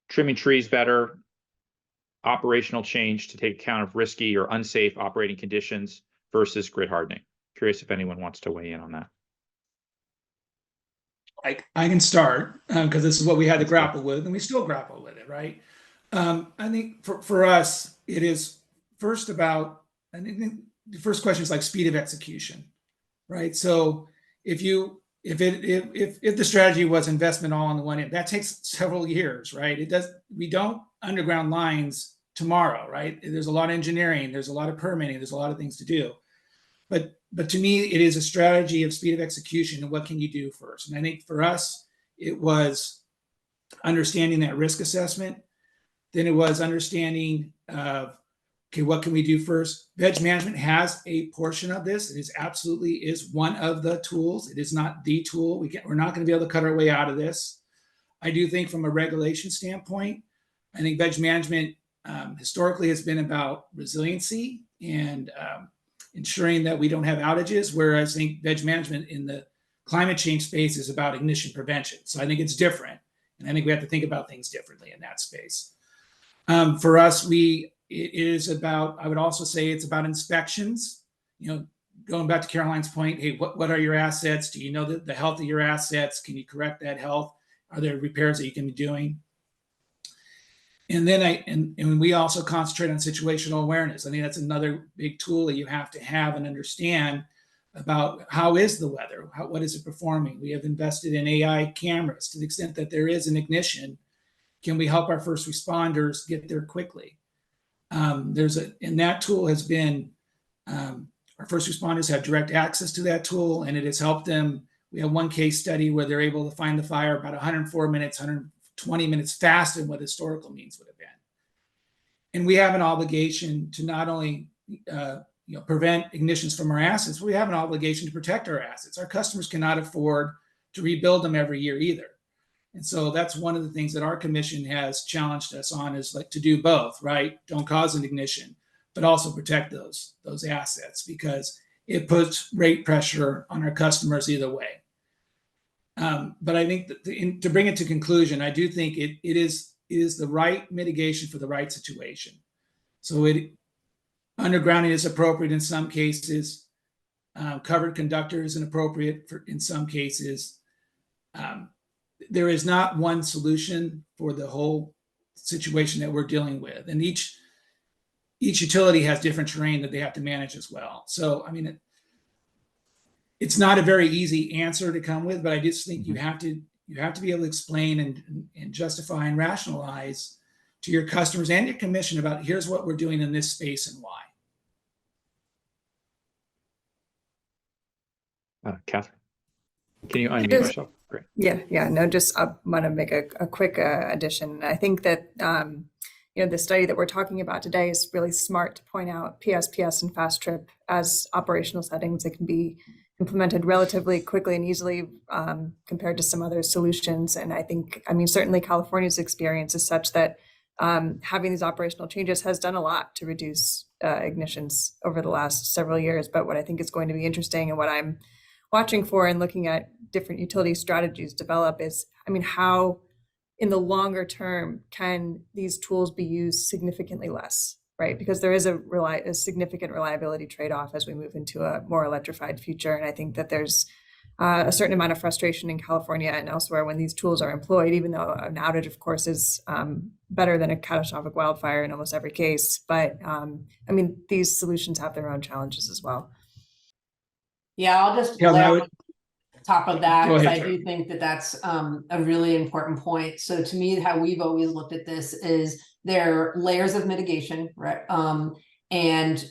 trimming trees better, operational change to take account of risky or unsafe operating conditions, versus grid hardening. Curious if anyone wants to weigh in on that. I can start because this is what we had to grapple with, and we still grapple with it, right? I think for us, it is first about, I think the first question is like speed of execution, right? So if the strategy was investment all on the one end, that takes several years, right? We don't underground lines tomorrow, right? There's a lot of engineering, there's a lot of permitting, there's a lot of things to do. But to me, it is a strategy of speed of execution and what can you do first. And I think for us, it was understanding that risk assessment. Then it was understanding of, okay, what can we do first? Veg management has a portion of this. It is absolutely one of the tools. It is not the tool. We're not going to be able to cut our way out of this. I do think from a regulation standpoint, I think veg management historically has been about resiliency and ensuring that we don't have outages, whereas I think veg management in the climate change space is about ignition prevention. So I think it's different. And I think we have to think about things differently in that space. For us, it is about, I would also say it's about inspections. You know, going back to Caroline's point, hey, what are your assets? Do you know the health of your assets? Can you correct that health? Are there repairs that you can be doing? And then and we also concentrate on situational awareness. I think that's another big tool that you have to have and understand about how is the weather? What is it performing? We have invested in AI cameras to the extent that there is an ignition. Can we help our first responders get there quickly? And that tool has been, our first responders have direct access to that tool, and it has helped them. We have one case study where they're able to find the fire about 104 minutes, 120 minutes faster than what historical means would have been. And we have an obligation to not only prevent ignitions from our assets, but we have an obligation to protect our assets. Our customers cannot afford to rebuild them every year either. And so that's one of the things that our commission has challenged us on, is like to do both, right? Don't cause an ignition, but also protect those assets, because it puts rate pressure on our customers either way. But I think that to bring it to conclusion, I do think it is the right mitigation for the right situation. So undergrounding is appropriate in some cases. Covered conductor is inappropriate in some cases. There is not one solution for the whole situation that we're dealing with. And each utility has different terrain that they have to manage as well. So, I mean, it's not a very easy answer to come with, but I just think you have to be able to explain and justify and rationalize to your customers and your commission about here's what we're doing in this space and why. Catherine, can you unmute Just- yourself? Great. Yeah, no, just I want to make a quick addition. I think that, the study that we're talking about today is really smart to point out PSPS and Fast Trip as operational settings that can be implemented relatively quickly and easily compared to some other solutions. And certainly California's experience is such that having these operational changes has done a lot to reduce ignitions over the last several years. But what I think is going to be interesting and what I'm watching for and looking at different utility strategies develop is, how in the longer term can these tools be used significantly less, right? Because there is a significant reliability trade-off as we move into a more electrified future. And I think that there's a certain amount of frustration in California and elsewhere when these tools are employed, even though an outage, of course, is better than a catastrophic wildfire in almost every case. But these solutions have their own challenges as well. Yeah, I'll just Yeah, lay I on would- top of that, Go because ahead, I Charlie. do think that that's a really important point. So to me, how we've always looked at this is there are layers of mitigation, right? And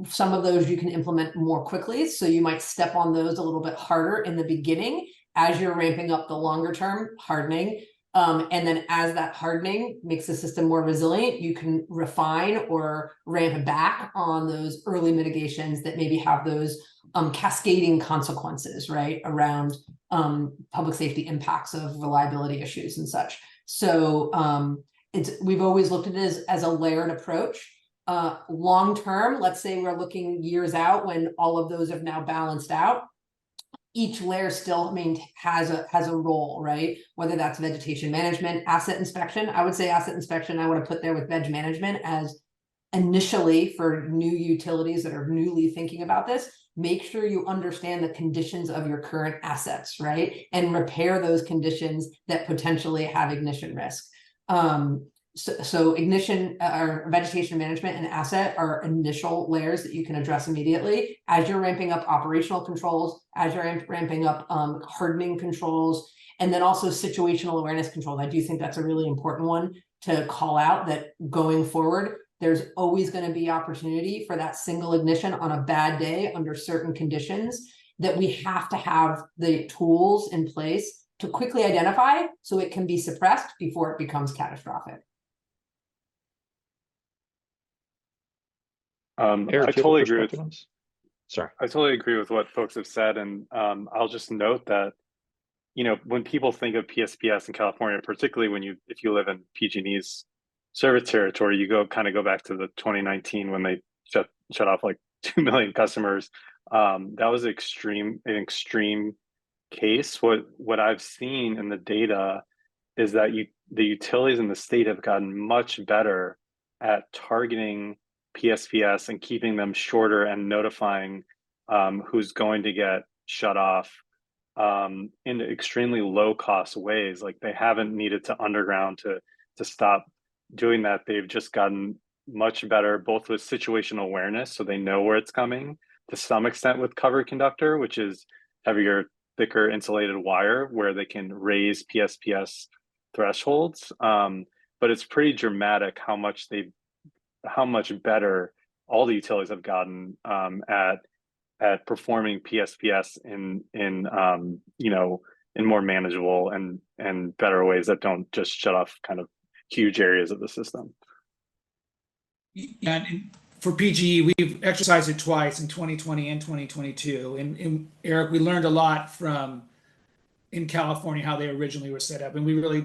some of those you can implement more quickly. So you might step on those a little bit harder in the beginning as you're ramping up the longer term hardening. And then as that hardening makes the system more resilient, you can refine or ramp back on those early mitigations that maybe have those cascading consequences, right, around public safety impacts of reliability issues and such. So we've always looked at it as a layered approach. Long term, let's say we're looking years out when all of those have now balanced out. Each layer still has a role, right? Whether that's vegetation management, asset inspection. I would say asset inspection, I want to put there with veg management as initially for new utilities that are newly thinking about this. Make sure you understand the conditions of your current assets, right? And repair those conditions that potentially have ignition risk. So ignition or vegetation management and asset are initial layers that you can address immediately as you're ramping up operational controls, as you're ramping up hardening controls, and then also situational awareness controls. I do think that's a really important one to call out, that going forward, there's always going to be opportunity for that single ignition on a bad day under certain conditions that we have to have the tools in place to quickly identify so it can be suppressed before it becomes catastrophic. Eric, I totally agree with. Sorry. I totally agree with what folks have said, and I'll just note that, when people think of PSPS in California, particularly if you live in PG&E's service territory, you go back to the 2019 when they shut off like 2 million customers. That was an extreme case. What I've seen in the data is that the utilities in the state have gotten much better at targeting PSPS and keeping them shorter and notifying who's going to get shut off in extremely low cost ways. Like they haven't needed to underground to stop doing that. They've just gotten much better, both with situational awareness, so they know where it's coming, to some extent with covered conductor, which is heavier, thicker insulated wire where they can raise PSPS thresholds. But it's pretty dramatic how much better all the utilities have gotten at performing PSPS in more manageable and better ways that don't just shut off kind of huge areas of the system. Yeah, and for PGE, we've exercised it twice in 2020 and 2022. And Eric, we learned a lot in California how they originally were set up, and we really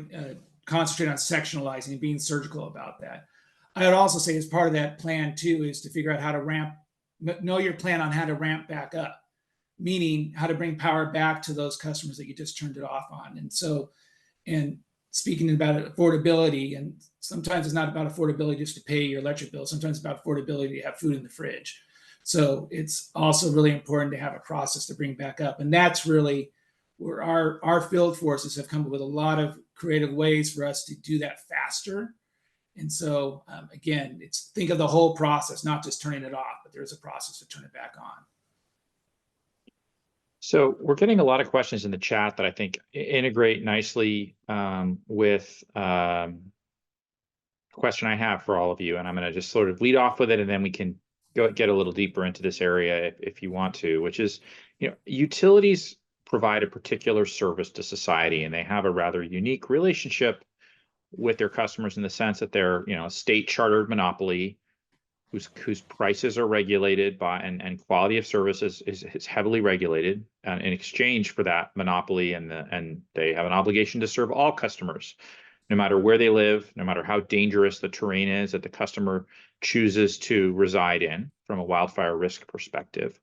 concentrate on sectionalizing and being surgical about that. I would also say as part of that plan too is to figure out how to know your plan on how to ramp back up, meaning how to bring power back to those customers that you just turned it off on. And speaking about affordability, and sometimes it's not about affordability just to pay your electric bill. Sometimes it's about affordability to have food in the fridge. So it's also really important to have a process to bring back up. And that's really where our field forces have come up with a lot of creative ways for us to do that faster. And so, again, it's think of the whole process, not just turning it off, but there's a process to turn it back on. So we're getting a lot of questions in the chat that I think integrate nicely with a question I have for all of you. And I'm going to just sort of lead off with it, and then we can get a little deeper into this area if you want to, which is, utilities provide a particular service to society, and they have a rather unique relationship with their customers in the sense that they're, a state chartered monopoly whose prices are regulated by and quality of service is heavily regulated. And in exchange for that monopoly, and they have an obligation to serve all customers, no matter where they live, no matter how dangerous the terrain is that the customer chooses to reside in from a wildfire risk perspective.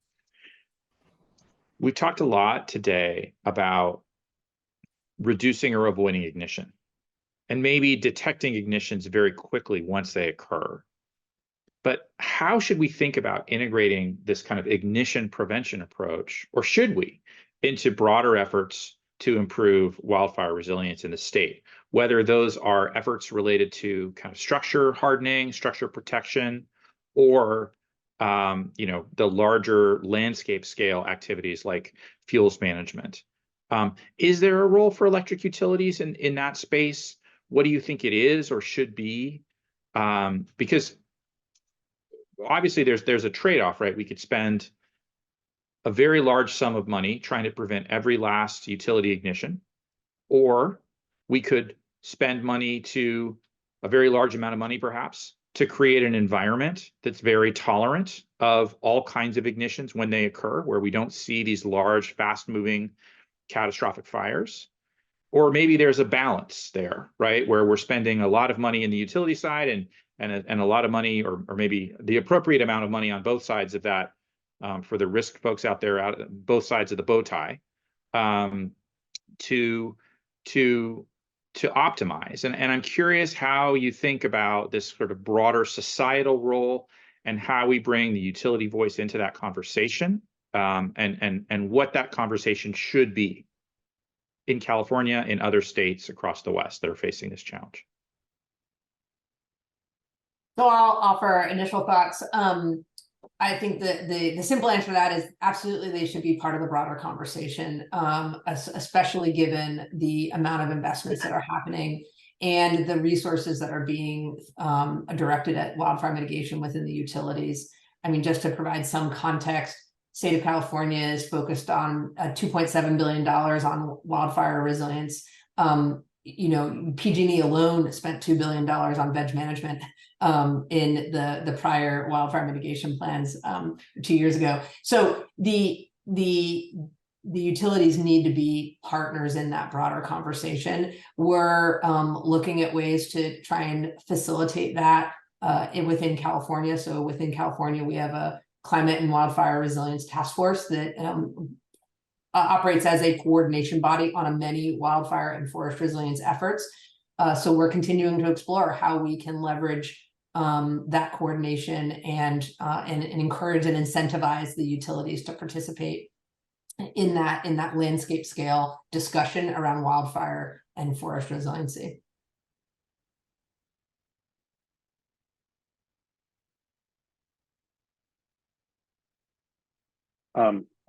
We talked a lot today about reducing or avoiding ignition, and maybe detecting ignitions very quickly once they occur. But how should we think about integrating this kind of ignition prevention approach, or should we, into broader efforts to improve wildfire resilience in the state? Whether those are efforts related to kind of structure hardening, structure protection, or the larger landscape scale activities like fuels management. Is there a role for electric utilities in that space? What do you think it is or should be? Because obviously there's a trade-off, right? We could spend a very large sum of money trying to prevent every last utility ignition, or we could spend a very large amount of money perhaps to create an environment that's very tolerant of all kinds of ignitions when they occur, where we don't see these large, fast-moving catastrophic fires. Or maybe there's a balance there, right, where we're spending a lot of money in the utility side and a lot of money, or maybe the appropriate amount of money on both sides of that, for the risk folks out there, both sides of the bow tie, to optimize. And I'm curious how you think about this sort of broader societal role, and how we bring the utility voice into that conversation, and what that conversation should be in California, in other states across the West that are facing this challenge. So I'll offer initial thoughts. I think that the simple answer to that is absolutely they should be part of the broader conversation, especially given the amount of investments that are happening and the resources that are being directed at wildfire mitigation within the utilities. I mean, just to provide some context, state of California is focused on $2.7 billion on wildfire resilience. PG&E alone spent $2 billion on veg management in the prior wildfire mitigation plans 2 years ago. So the utilities need to be partners in that broader conversation. We're looking at ways to try and facilitate that within California. So within California, we have a Climate and Wildfire Resilience Task Force that operates as a coordination body on many wildfire and forest resilience efforts. So we're continuing to explore how we can leverage that coordination and encourage and incentivize the utilities to participate in that landscape scale discussion around wildfire and forest resiliency.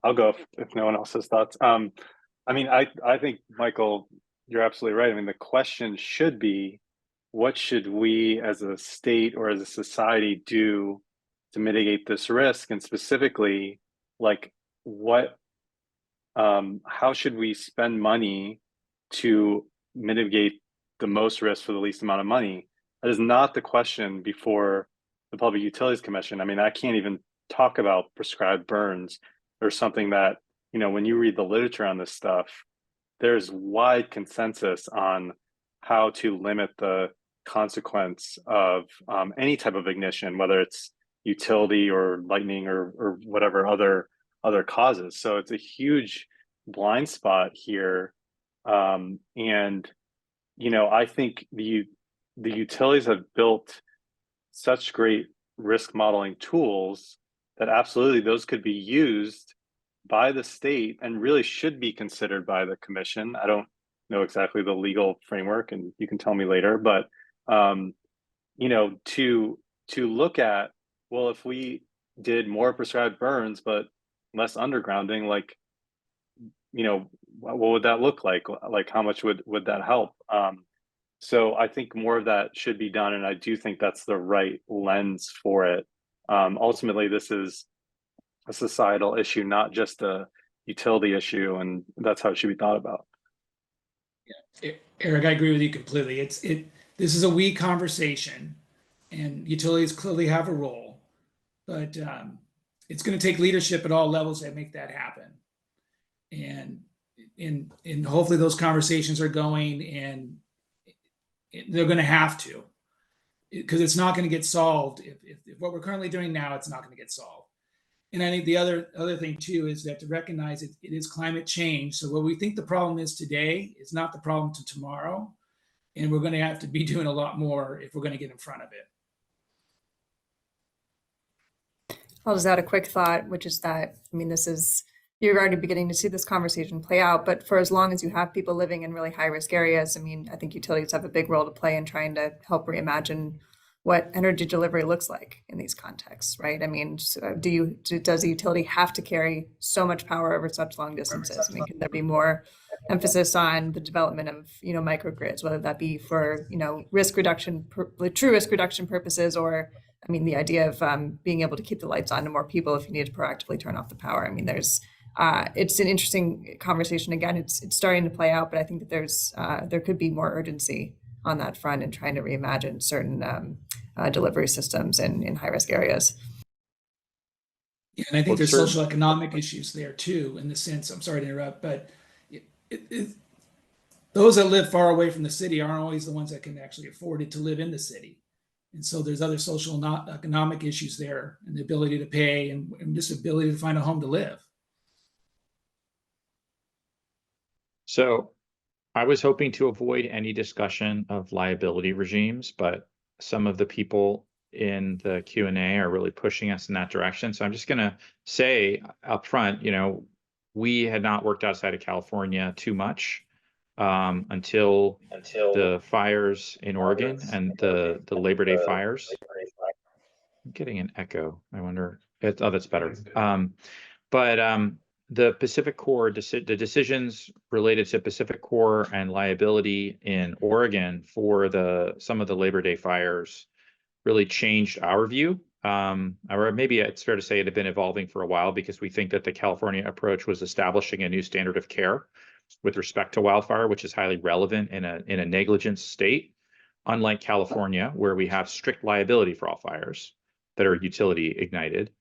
I'll go if no one else has thoughts. I mean, I think, Michael, you're absolutely right. I mean, the question should be, what should we as a state or as a society do to mitigate this risk? And specifically, like, how should we spend money to mitigate the most risk for the least amount of money? That is not the question before the Public Utilities Commission. I mean, I can't even talk about prescribed burns, or something that, when you read the literature on this stuff, there's wide consensus on how to limit the consequence of any type of ignition, whether it's utility or lightning or whatever other causes. So it's a huge blind spot here. And, I think the utilities have built such great risk modeling tools that absolutely those could be used by the state and really should be considered by the commission. I don't know exactly the legal framework, and you can tell me later, but you know, to look at, well, if we did more prescribed burns but less undergrounding, like, you know, what would that look like? Like, how much would that help? So I think more of that should be done, and I do think that's the right lens for it. Ultimately, this is a societal issue, not just a utility issue, and that's how it should be thought about. Eric, I agree with you completely. This is a we conversation, and utilities clearly have a role, but it's going to take leadership at all levels to make that happen. And hopefully those conversations are going, and they're going to have to, because it's not going to get solved if what we're currently doing now, it's not going to get solved. And I think the other thing too is that to recognize it is climate change. So what we think the problem is today is not the problem to tomorrow, and we're going to have to be doing a lot more if we're going to get in front of it. I'll just add a quick thought, which is that, I mean, you're already beginning to see this conversation play out, but for as long as you have people living in really high risk areas, I mean, I think utilities have a big role to play in trying to help reimagine what energy delivery looks like in these contexts, right? I mean, does the utility have to carry so much power over such long distances? I mean, can there be more emphasis on the development of, microgrids, whether that be for, risk reduction, true risk reduction purposes, or, I mean, the idea of being able to keep the lights on to more people if you need to proactively turn off the power. I mean, it's an interesting conversation. Again, it's starting to play out, but I think that there could be more urgency on that front and trying to reimagine certain delivery systems in high-risk areas. Yeah, and I think there's social economic issues there too, in the sense, I'm sorry to interrupt, but those that live far away from the city aren't always the ones that can actually afford it to live in the city. And so there's other social and economic issues there, and the ability to pay and just ability to find a home to live. So I was hoping to avoid any discussion of liability regimes, but some of the people in the Q&A are really pushing us in that direction. So I'm just going to say up front, we had not worked outside of California too much until the fires in Oregon and the Labor Day fires. I'm getting an echo. I wonder. Oh, that's better. The Pacific Core, the decisions related to Pacific Core and liability in Oregon for some of the Labor Day fires really changed our view. Or maybe it's fair to say it had been evolving for a while, because we think that the California approach was establishing a new standard of care with respect to wildfire, which is highly relevant in a negligence state, unlike California, where we have strict liability for all fires that are utility ignited.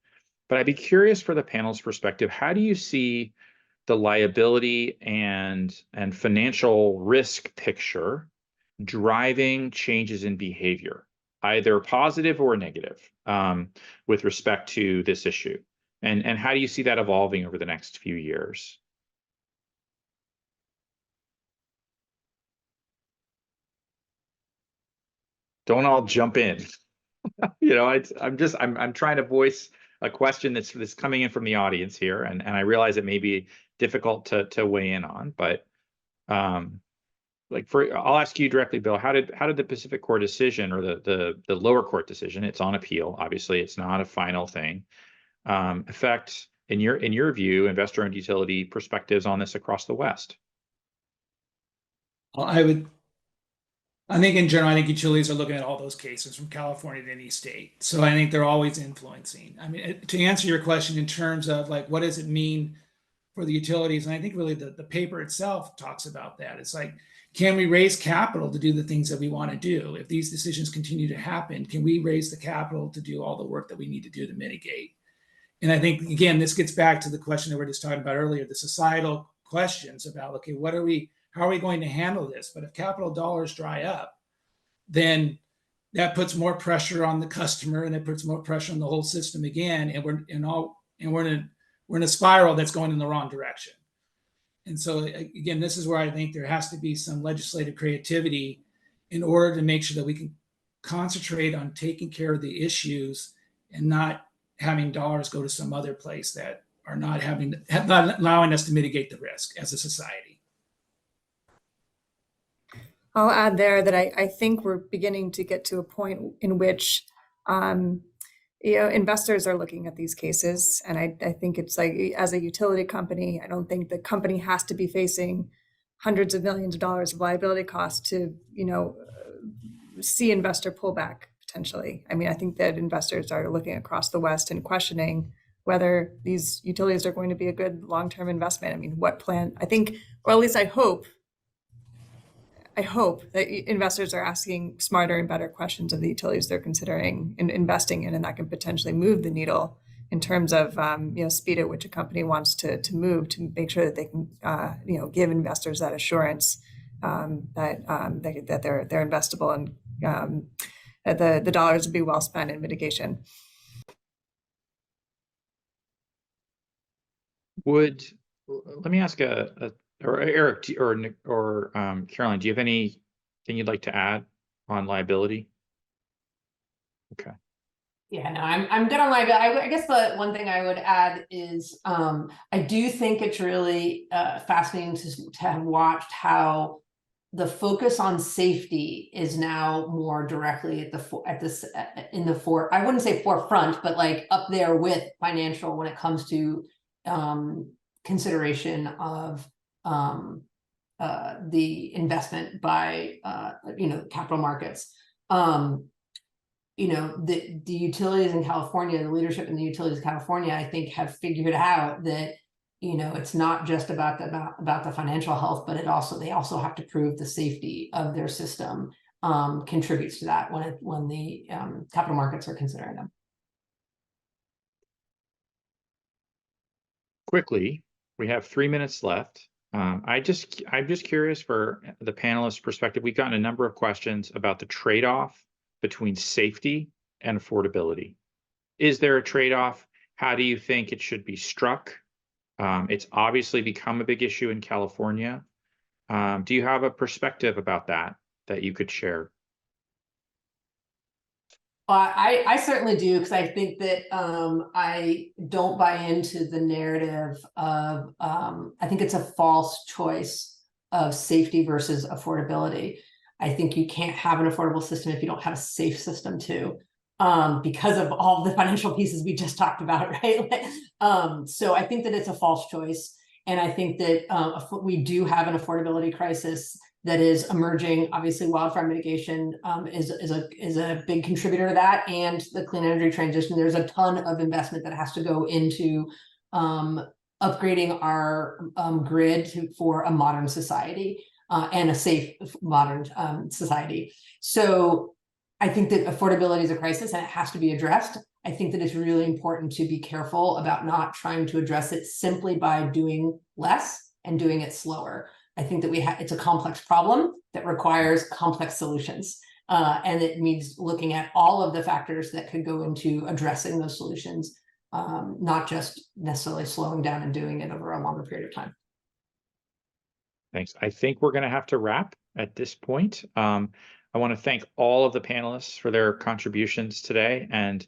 But I'd be curious for the panel's perspective, how do you see the liability and financial risk picture driving changes in behavior, either positive or negative, with respect to this issue? And how do you see that evolving over the next few years? Don't all jump in. I'm trying to voice a question that's coming in from the audience here, and I realize it may be difficult to weigh in on, but I'll ask you directly, Bill. How did the Pacific Core decision, or the lower court decision, it's on appeal, obviously it's not a final thing, affect, in your view, investor-owned utility perspectives on this across the West? Well, I think in general, I think utilities are looking at all those cases from California to any state. So I think they're always influencing. I mean, to answer your question in terms of like, what does it mean for the utilities? And I think really the paper itself talks about that. It's like, can we raise capital to do the things that we want to do? If these decisions continue to happen, can we raise the capital to do all the work that we need to do to mitigate? And I think, again, this gets back to the question that we were just talking about earlier, the societal questions about, okay, how are we going to handle this? But if capital dollars dry up, then that puts more pressure on the customer, and it puts more pressure on the whole system again. And we're in a spiral that's going in the wrong direction. And so again, this is where I think there has to be some legislative creativity in order to make sure that we can concentrate on taking care of the issues and not having dollars go to some other place that are not allowing us to mitigate the risk as a society. I'll add there that I think we're beginning to get to a point in which investors are looking at these cases. And I think it's like, as a utility company, I don't think the company has to be facing hundreds of millions of dollars of liability costs to, see investor pullback potentially. I mean, I think that investors are looking across the West and questioning whether these utilities are going to be a good long-term investment. I mean, what plan, I think, or at least I hope that investors are asking smarter and better questions of the utilities they're considering investing in, and that can potentially move the needle in terms of speed at which a company wants to move, to make sure that they can give investors that assurance that they're investable and that the dollars will be well spent in mitigation. Let me ask or Eric or Caroline, do you have anything you'd like to add on liability? Okay. Yeah, no, I'm good on liability. I guess the one thing I would add is I do think it's really fascinating to have watched how the focus on safety is now more directly I wouldn't say forefront, but like up there with financial when it comes to consideration of the investment by capital markets. The utilities in California, the leadership in the utilities in California, I think, have figured out that it's not just about the financial health, but they also have to prove the safety of their system contributes to that when the capital markets are considering them. Quickly, we have 3 minutes left. I'm just curious for the panelists' perspective. We've gotten a number of questions about the trade-off between safety and affordability. Is there a trade-off? How do you think it should be struck? It's obviously become a big issue in California. Do you have a perspective about that you could share? I certainly do, because I think that I don't buy into the narrative of I think it's a false choice of safety versus affordability. I think you can't have an affordable system if you don't have a safe system too, because of all the financial pieces we just talked about, right? So I think that it's a false choice, and I think that we do have an affordability crisis that is emerging. Obviously, wildfire mitigation is a big contributor to that, and the clean energy transition. There's a ton of investment that has to go into upgrading our grid for a modern society and a safe modern society. So I think that affordability is a crisis and it has to be addressed. I think that it's really important to be careful about not trying to address it simply by doing less and doing it slower. I think that it's a complex problem that requires complex solutions. And it means looking at all of the factors that could go into addressing those solutions, not just necessarily slowing down and doing it over a longer period of time. Thanks. I think we're going to have to wrap at this point. I want to thank all of the panelists for their contributions today, and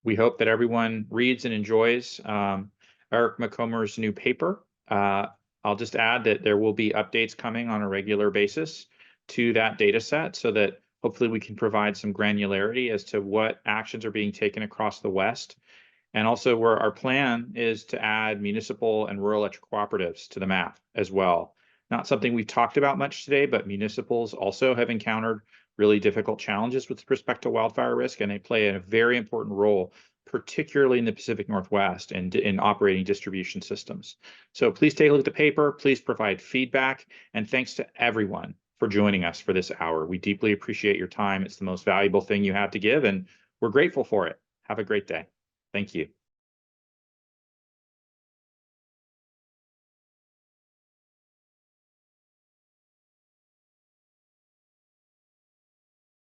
we hope that everyone reads and enjoys Eric Macomber's new paper. I'll just add that there will be updates coming on a regular basis to that data set, so that hopefully we can provide some granularity as to what actions are being taken across the West. And also, where our plan is to add municipal and rural electric cooperatives to the map as well. Not something we've talked about much today, but municipals also have encountered really difficult challenges with respect to wildfire risk, and they play a very important role, particularly in the Pacific Northwest and in operating distribution systems. So please take a look at the paper, please provide feedback, and thanks to everyone for joining us for this hour. We deeply appreciate your time. It's the most valuable thing you have to give, and we're grateful for it. Have a great day. Thank you.